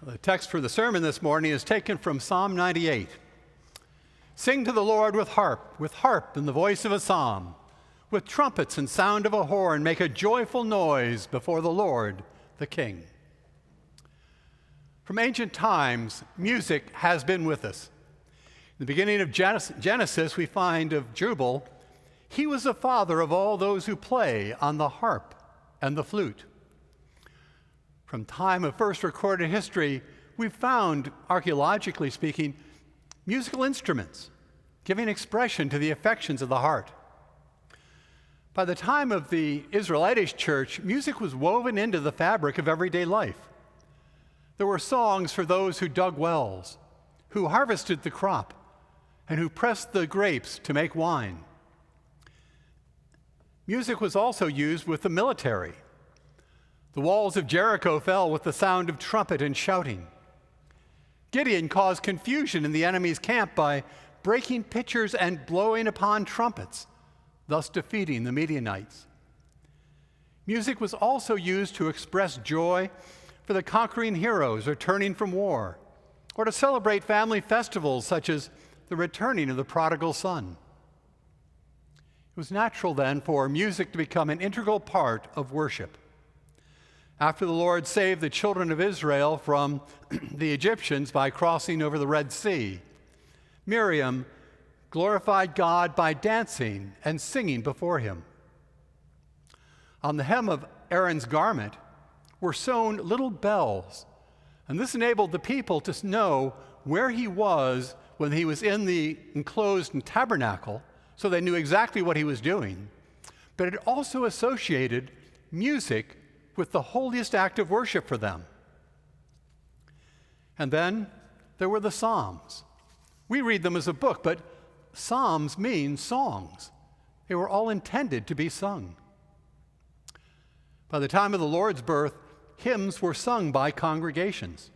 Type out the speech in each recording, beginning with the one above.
The text for the sermon this morning is taken from Psalm 98. Sing to the Lord with harp and the voice of a psalm. With trumpets and sound of a horn, make a joyful noise before the Lord, the King. From ancient times, music has been with us. In the beginning of Genesis, we find of Jubal, he was the father of all those who play on the harp and the flute. From time of first recorded history, we've found, archaeologically speaking, musical instruments giving expression to the affections of the heart. By the time of the Israelitish church, music was woven into the fabric of everyday life. There were songs for those who dug wells, who harvested the crop, and who pressed the grapes to make wine. Music was also used with the military. The walls of Jericho fell with the sound of trumpet and shouting. Gideon caused confusion in the enemy's camp by breaking pitchers and blowing upon trumpets, thus defeating the Midianites. Music was also used to express joy for the conquering heroes returning from war, or to celebrate family festivals such as the returning of the prodigal son. It was natural then for music to become an integral part of worship. After the Lord saved the children of Israel from the Egyptians by crossing over the Red Sea, Miriam glorified God by dancing and singing before him. On the hem of Aaron's garment were sewn little bells, and this enabled the people to know where he was when he was in the enclosed tabernacle, so they knew exactly what he was doing. But it also associated music with the holiest act of worship for them. And then there were the Psalms. We read them as a book, but Psalms mean songs. They were all intended to be sung. By the time of the Lord's birth, hymns were sung by congregations.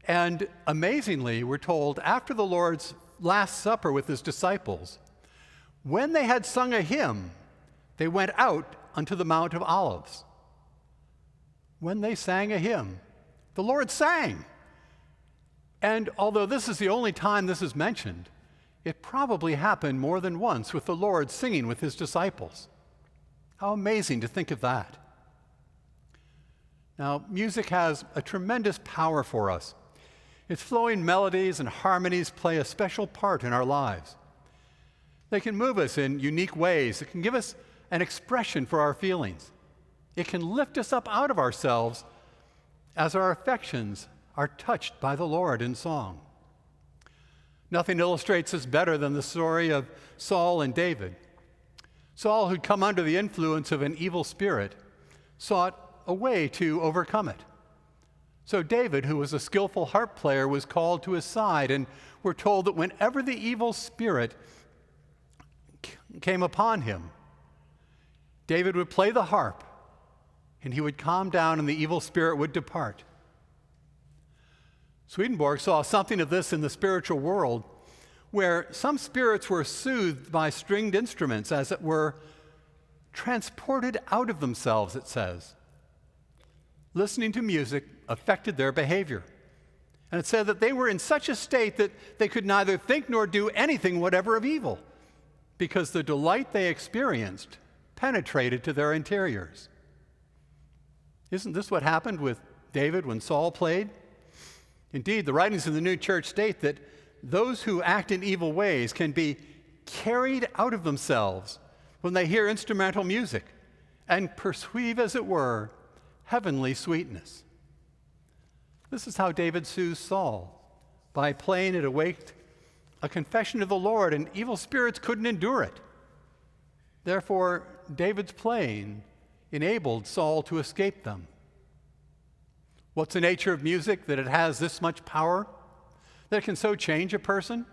And amazingly, we're told, after the Lord's Last Supper with his disciples, when they had sung a hymn, they went out unto the Mount of Olives. When they sang a hymn, the Lord sang. And although this is the only time this is mentioned, it probably happened more than once with the Lord singing with his disciples. How amazing to think of that. Now, music has a tremendous power for us. Its flowing melodies and harmonies play a special part in our lives. They can move us in unique ways. It can give us an expression for our feelings. It can lift us up out of ourselves as our affections are touched by the Lord in song. Nothing illustrates this better than the story of Saul and David. Saul, who'd come under the influence of an evil spirit, sought a way to overcome it. So David, who was a skillful harp player, was called to his side, and we're told that whenever the evil spirit came upon him, David would play the harp, and he would calm down and the evil spirit would depart. Swedenborg saw something of this in the spiritual world, where some spirits were soothed by stringed instruments, as it were, transported out of themselves, it says. Listening to music affected their behavior. And it said that they were in such a state that they could neither think nor do anything whatever of evil, because the delight they experienced penetrated to their interiors. Isn't this what happened with David when Saul played? Indeed, the writings of the New Church state that those who act in evil ways can be carried out of themselves when they hear instrumental music and perceive, as it were, heavenly sweetness. This is how David soothed Saul, by playing it awaked a confession of the Lord, and evil spirits couldn't endure it. Therefore, David's playing enabled Saul to escape them. What's the nature of music that it has this much power, that it can so change a person,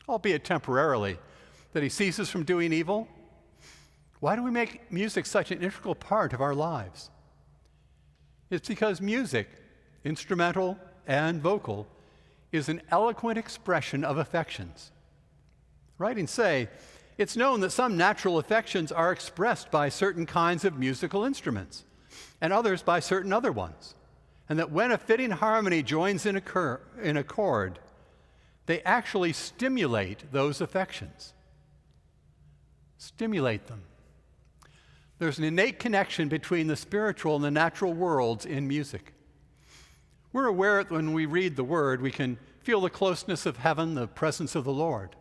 albeit temporarily, that he ceases from doing evil? Why do we make music such an integral part of our lives? It's because music, instrumental and vocal, is an eloquent expression of affections. Writings say, it's known that some natural affections are expressed by certain kinds of musical instruments, and others by certain other ones. and that when a fitting harmony joins in accord, they actually stimulate those affections. Stimulate them. There's an innate connection between the spiritual and the natural worlds in music. We're aware that when we read the Word, we can feel the closeness of heaven, the presence of the Lord.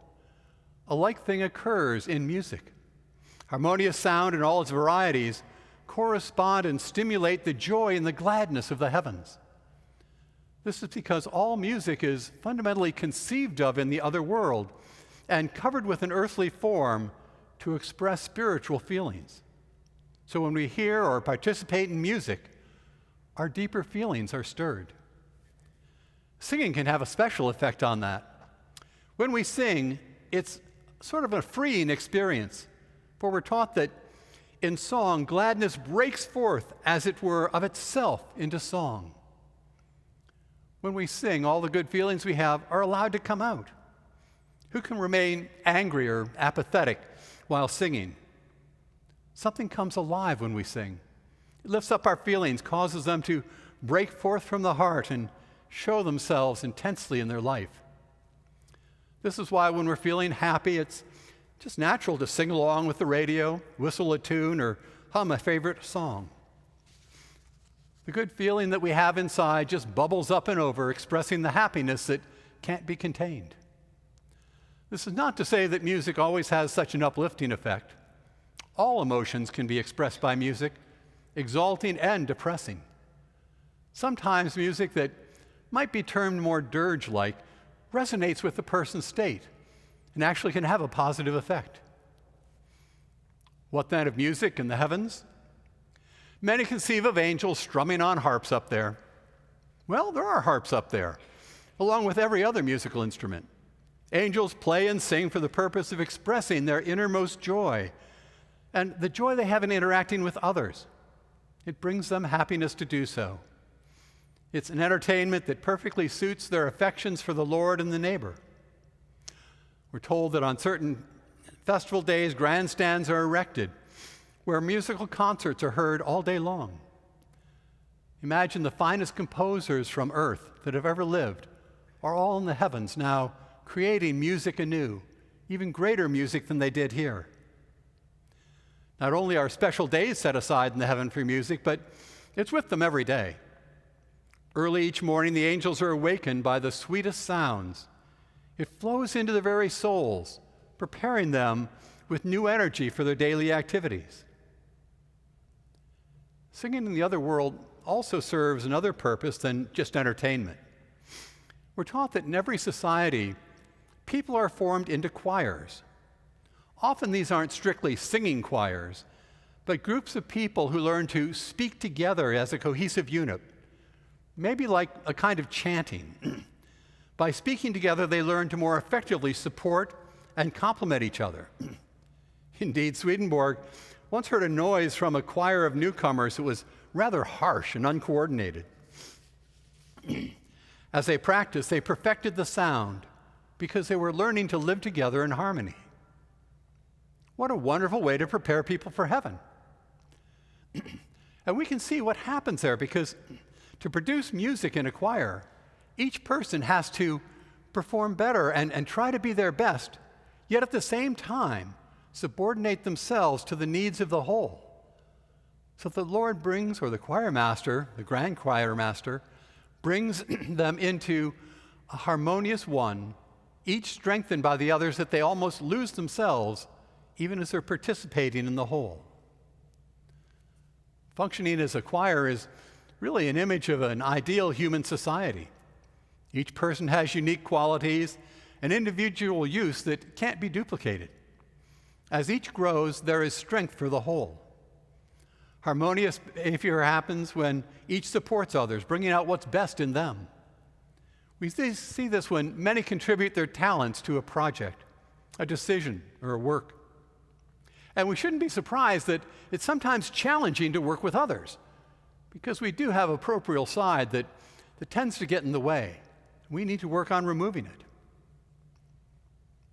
A like thing occurs in music. Harmonious sound in all its varieties correspond and stimulate the joy and the gladness of the heavens. This is because all music is fundamentally conceived of in the other world and covered with an earthly form to express spiritual feelings. So when we hear or participate in music, our deeper feelings are stirred. Singing can have a special effect on that. When we sing, it's sort of a freeing experience, for we're taught that in song, gladness breaks forth, as it were, of itself into song. When we sing, all the good feelings we have are allowed to come out. Who can remain angry or apathetic while singing? Something comes alive when we sing. It lifts up our feelings, causes them to break forth from the heart and show themselves intensely in their life. This is why when we're feeling happy, it's just natural to sing along with the radio, whistle a tune, or hum a favorite song. The good feeling that we have inside just bubbles up and over, expressing the happiness that can't be contained. This is not to say that music always has such an uplifting effect. All emotions can be expressed by music, exalting and depressing. Sometimes music that might be termed more dirge-like resonates with the person's state and actually can have a positive effect. What then of music in the heavens? Many conceive of angels strumming on harps up there. Well, there are harps up there, along with every other musical instrument. Angels play and sing for the purpose of expressing their innermost joy and the joy they have in interacting with others. It brings them happiness to do so. It's an entertainment that perfectly suits their affections for the Lord and the neighbor. We're told that on certain festival days, grandstands are erected where musical concerts are heard all day long. Imagine the finest composers from earth that have ever lived are all in the heavens now, creating music anew, even greater music than they did here. Not only are special days set aside in the heaven for music, but it's with them every day. Early each morning, the angels are awakened by the sweetest sounds. It flows into their very souls, preparing them with new energy for their daily activities. Singing in the other world also serves another purpose than just entertainment. We're taught that in every society, people are formed into choirs. Often these aren't strictly singing choirs, but groups of people who learn to speak together as a cohesive unit, maybe like a kind of chanting. By speaking together, they learn to more effectively support and complement each other. Indeed, Swedenborg once heard a noise from a choir of newcomers that was rather harsh and uncoordinated. As they practiced, they perfected the sound because they were learning to live together in harmony. What a wonderful way to prepare people for heaven. And we can see what happens there because to produce music in a choir, each person has to perform better and try to be their best, yet at the same time subordinate themselves to the needs of the whole. So the Lord brings, or the choir master, the grand choir master, brings them into a harmonious one, each strengthened by the others that they almost lose themselves even as they're participating in the whole. Functioning as a choir is really an image of an ideal human society. Each person has unique qualities and individual use that can't be duplicated. As each grows, there is strength for the whole. Harmonious behavior happens when each supports others, bringing out what's best in them. We see this when many contribute their talents to a project, a decision, or a work. And we shouldn't be surprised that it's sometimes challenging to work with others, because we do have a parochial side that tends to get in the way. We need to work on removing it.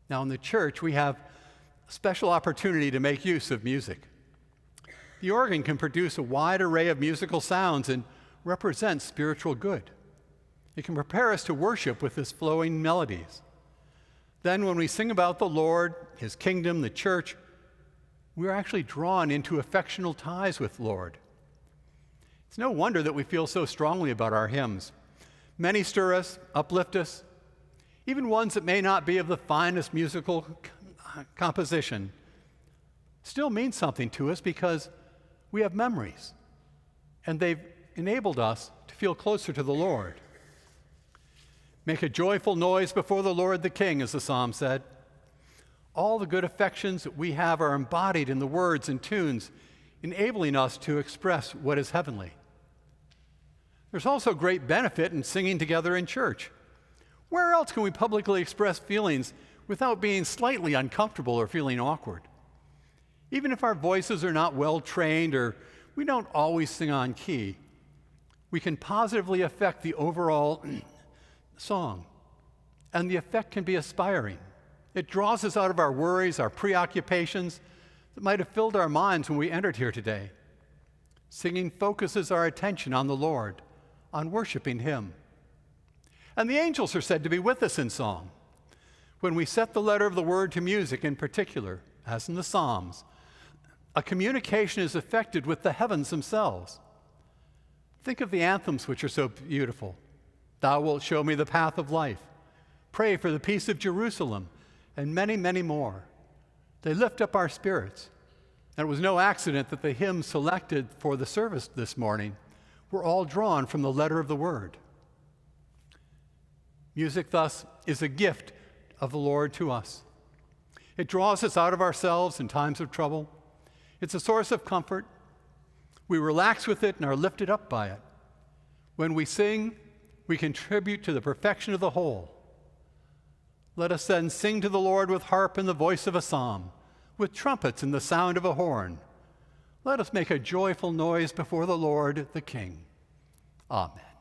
Now, in the church, we have a special opportunity to make use of music. The organ can produce a wide array of musical sounds, and represents spiritual good. It can prepare us to worship with His flowing melodies. Then when we sing about the Lord, His kingdom, the church, we are actually drawn into affectional ties with the Lord. It's no wonder that we feel so strongly about our hymns. Many stir us, uplift us, even ones that may not be of the finest musical composition still mean something to us because we have memories, and they've enabled us to feel closer to the Lord. Make a joyful noise before the Lord the King, as the psalm said. All the good affections that we have are embodied in the words and tunes, enabling us to express what is heavenly. There's also great benefit in singing together in church. Where else can we publicly express feelings without being slightly uncomfortable or feeling awkward? Even if our voices are not well trained or we don't always sing on key, we can positively affect the overall song, and the effect can be inspiring. It draws us out of our worries, our preoccupations that might have filled our minds when we entered here today. Singing focuses our attention on the Lord, on worshiping Him. And the angels are said to be with us in song. When we set the letter of the word to music in particular, as in the Psalms, a communication is effected with the heavens themselves. Think of the anthems which are so beautiful. Thou wilt show me the path of life. Pray for the peace of Jerusalem, and many, many more. They lift up our spirits. And it was no accident that the hymns selected for the service this morning were all drawn from the letter of the word. Music, thus, is a gift of the Lord to us. It draws us out of ourselves in times of trouble. It's a source of comfort. We relax with it and are lifted up by it. When we sing, we contribute to the perfection of the whole. Let us then sing to the Lord with harp and the voice of a psalm, with trumpets and the sound of a horn. Let us make a joyful noise before the Lord the King. Amen.